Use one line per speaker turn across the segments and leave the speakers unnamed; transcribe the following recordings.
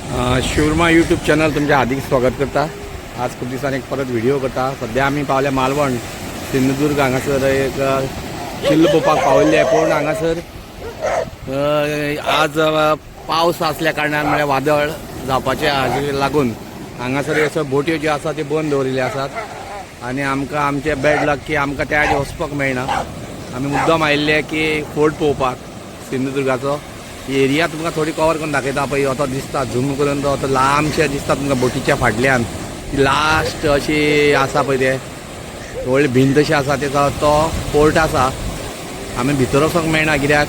शिवरमा YouTube channel तुमचे हार्दिक स्वागत करता। आज खूप दिवसांनी एक परत व्हिडिओ करता। सध्या आम्ही पावल्या मालवण सिंधुदुर्ग हांगासर एक किल्लो पळोवपाक पावल्ले आहे। पूण हांगासर आज पावस असल्या कारणान म्हळ्यार वादळ जावपाचे हाजे लागून हांगासर असो बोट्यो ज्यो आसा त्यो बंद दवरिल्ल्यो आसात आनी आमकां आमचे बॅड लक की आमकां त्या आदी वचपाक मेळना। आमी मुद्दाम आयिल्ले की फोर्ट पळोवपाक सिंधुदुर्गाचो। ही एरिया तुमकां थोडी कवर करून दाखयता पळय। तो दिसता झूम करून तो लांबशे दिसता तुमकां बोटीच्या फाटल्यान ती लास्ट अशी आसा पळय ते व्हडली भिंत अशी आसा तेचो तो फोर्ट आसा। आमी भितर वचोंक मेळना कित्याक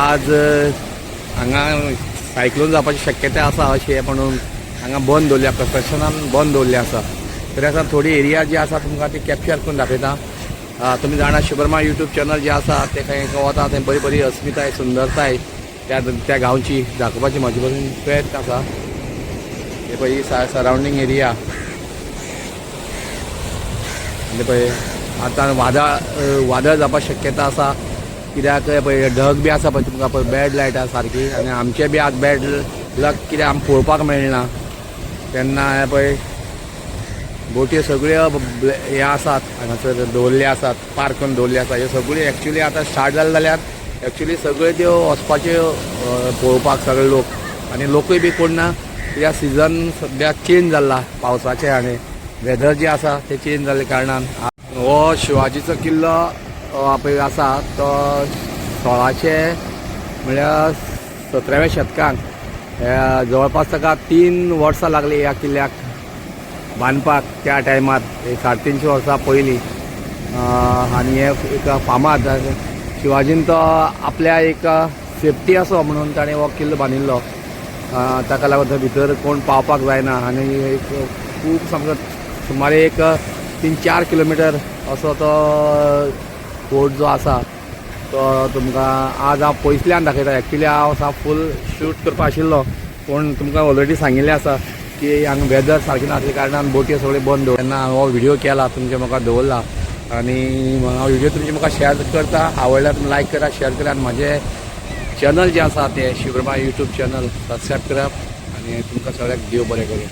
आज हांगा सायक्लोन जावपाची शक्यताय आसा अशें म्हणून हांगा बंद दवरल्या, प्रशासनान बंद दवरल्लें आसा। तरी आसा थोडी एरिया जी आसा तुमकां ती कॅप्चर करून दाखयता। तुमी जाणा शिवरमा यूट्यूब चॅनल जे आसा ते खंय वता थंय बरी बरी अस्मिताय सुंदरताय त्या गांवची दाखोवपाची म्हाजे पसून प्रयत्न आसा। हे पळय सरावंडींग एरिया म्हणजे पळय आतां वादळ जावपाची शक्यता आसा कित्याक पळय ढग बी आसा पळय तुमकां पळय बॅड लायट आसा सारकी। आनी आमचे बी आज बॅड लक कित्याक आमी पळोवपाक मेळना तेन्ना हे पळय बोटी सगळ्यो हे आसात हांगासर दवरल्ले आसात, पार्क करून दवरल्ले आसा। ह्यो सगळ्यो एक्चुली आतां स्टार्ट जाले जाल्यार एक्चुली सगळे त्यो वचपाचे पळोवपाक सगळे लोक आनी लोकूय बी कोण ना कित्याक सिजन सद्या चेंज जाला पावसाचें आनी वेदर जे आसा ते चेंज जाल्ले कारणान हो शिवाजीचो किल्लो पळय आसा तो 1600 म्हळ्यार 17व्या शेतकांत जवळपास ताका 3 वर्सां लागली ह्या किल्ल्याक बांदपाक। त्या टायमार 350 वर्सां पयलीं आनी हे एक फामाद शिवाजीन तो आपल्या एक सेफ्टी असो म्हणून ताणें हो किल्लो बांदिल्लो। ताका लागून थंय भितर कोण पावपाक जायना आनी एक खूब सामको सुमारे एक 3-4 किलोमिटर असो तो फोर्ट जो आसा तो तुमकां आज हांव पयसल्यान दाखयता। एक्चुली हांव फूल शूट करपा आशिल्लो पूण तुमकां ऑलरेडी सांगिल्लें आसा की हांगा वेदर सारकें नासल्या कारणान बोटी सगळे बंद दवरले। तेन्ना हांव हो व्हिडिओ केला तुमचे म्हाका दवरला आनी हांव व्हिडिओ तुमचे म्हाका शेअर करता। आवडल्यार तुमी लायक करा, शेअर करा आनी म्हाजें चॅनल जें आसा तें शिवरमा यूट्यूब चॅनल सबस्क्रायब करात आनी तुमकां सगळ्याक देव बरें करूं।